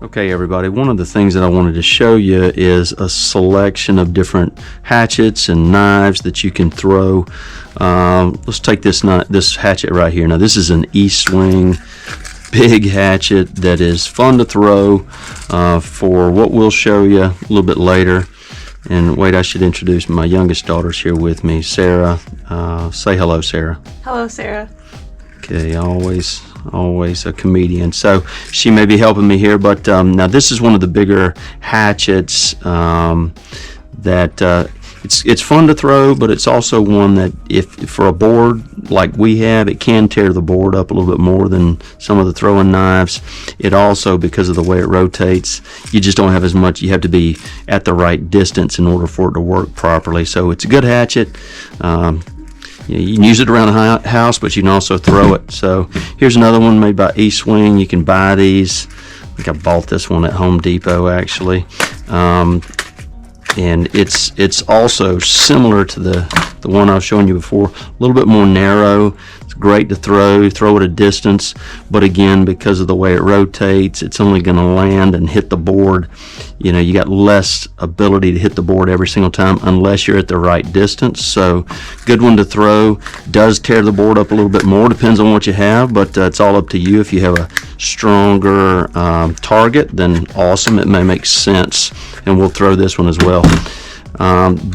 Okay, everybody, one of the things that I wanted to show you is a selection of different hatchets and knives that you can throw. Let's take this hatchet right here. Now, this is an E-swing big hatchet that is fun to throw for what we'll show you a little bit later. And wait, I should introduce my youngest daughter's here with me, Sarah. Say hello, Sarah. Hello, Sarah. Okay, always a comedian. So she may be helping me here, but now this is one of the bigger hatchets that it's fun to throw, but it's also one that if for a board like we have, it can tear the board up a little bit more than some of the throwing knives. It also, because of the way it rotates, you just don't have as much. You have to be at the right distance in order for it to work properly. So it's a good hatchet. You can use it around the house, but you can also throw it. So here's another one made by E-Swing. You can buy these. I think I bought this one at Home Depot, actually. And it's also similar to the one I was showing you before, a little bit more narrow. It's great to throw at a distance, but again, because of the way it rotates, it's only going to land and hit the board. You know, you got less ability to hit the board every single time unless you're at the right distance. So good one to throw. Does tear the board up a little bit more, depends on what you have, but it's all up to you. If you have a stronger target, then awesome, it may make sense, and we'll throw this one as well.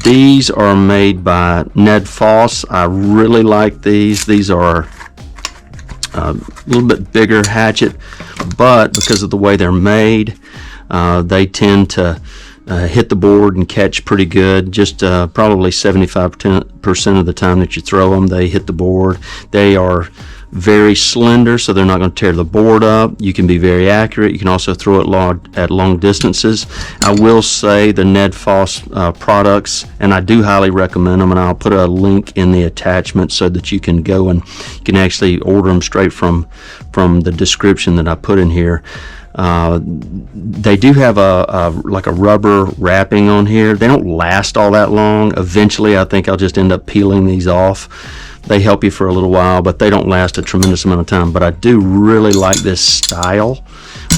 These are made by Ned Foss. I really like these. These are a little bit bigger hatchet, but because of the way they're made, they tend to hit the board and catch pretty good. Just probably 75% of the time that you throw them, they hit the board. They are very slender, so they're not going to tear the board up. You can be very accurate. You can also throw it at long distances. I will say the Ned Foss products, and I do highly recommend them, and I'll put a link in the attachment so that you can go and you can actually order them straight from the description that I put in here. They do have like a rubber wrapping on here. They don't last all that long. Eventually, I think I'll just end up peeling these off. They help you for a little while, but they don't last a tremendous amount of time. But I do really like this style.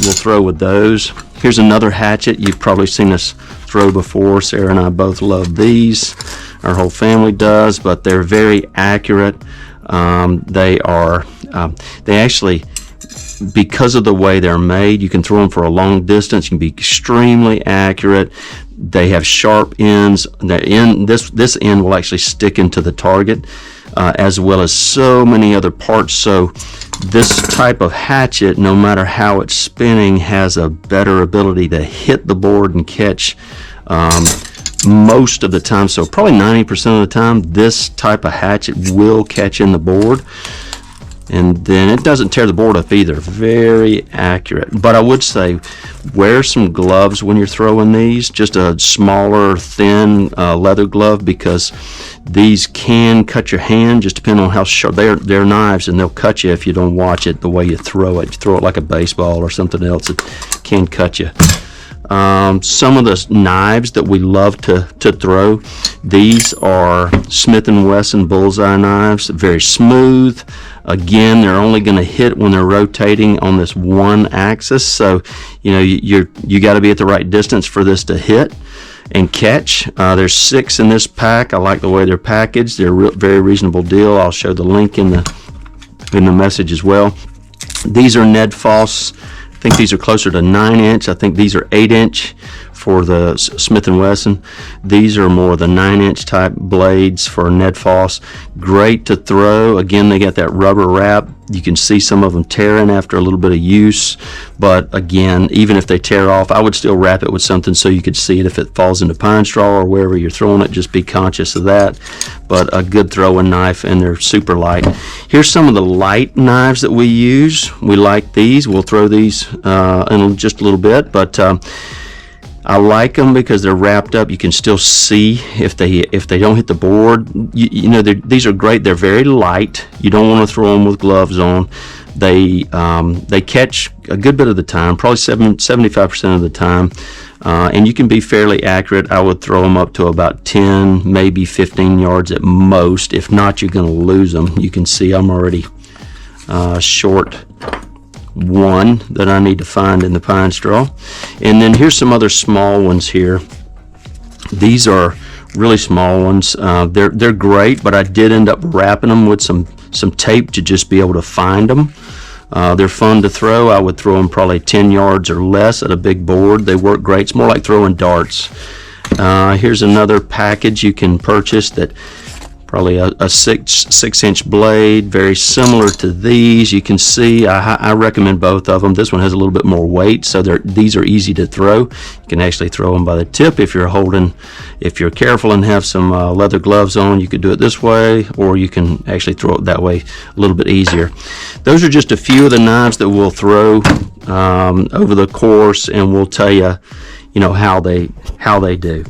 We'll throw with those. Here's another hatchet you've probably seen us throw before. Sarah and I both love these. Our whole family does, but they're very accurate. They actually, because of the way they're made, you can throw them for a long distance. You can be extremely accurate. They have sharp ends. This end will actually stick into the target, as well as so many other parts. So this type of hatchet, no matter how it's spinning, has a better ability to hit the board and catch most of the time. So probably 90% of the time, this type of hatchet will catch in the board. And then it doesn't tear the board up either. Very accurate. But I would say wear some gloves when you're throwing these. Just a smaller, thin leather glove, because these can cut your hand, just depending on how sharp. They're knives, and they'll cut you if you don't watch it the way you throw it. You throw it like a baseball or something else, it can cut you. Some of the knives that we love to throw, these are Smith & Wesson bullseye knives. Very smooth. Again, they're only going to hit when they're rotating on this one axis, so you know you got to be at the right distance for this to hit and catch. There's 6 in this pack. I like the way they're packaged. They're a very reasonable deal. I'll show the link in the message as well. These are Ned Foss. I think these are closer to 9-inch. I think these are 8-inch for the Smith & Wesson. These are more the 9-inch type blades for Ned Foss. Great to throw. Again, they got that rubber wrap. You can see some of them tearing after a little bit of use, but again, even if they tear off, I would still wrap it with something so you could see it if it falls into pine straw or wherever you're throwing it. Just be conscious of that. But a good throwing knife, and they're super light. Here's some of the light knives that we use. We like these. We'll throw these in just a little bit, but I like them because they're wrapped up. You can still see if they don't hit the board. You know, these are great. They're very light. You don't want to throw them with gloves on. They catch a good bit of the time, probably 75% of the time, and you can be fairly accurate. I would throw them up to about 10, maybe 15 yards at most. If not, you're going to lose them. You can see I'm already short one that I need to find in the pine straw. And then here's some other small ones here. These are really small ones. They're great, but I did end up wrapping them with some tape to just be able to find them. They're fun to throw. I would throw them probably 10 yards or less at a big board. They work great. It's more like throwing darts. Here's another package you can purchase that probably a 6-inch blade, very similar to these. You can see I recommend both of them. This one has a little bit more weight, so these are easy to throw. You can actually throw them by the tip if you're careful and have some leather gloves on. You could do it this way, or you can actually throw it that way a little bit easier. Those are just a few of the knives that we'll throw over the course, and we'll tell you, how they do.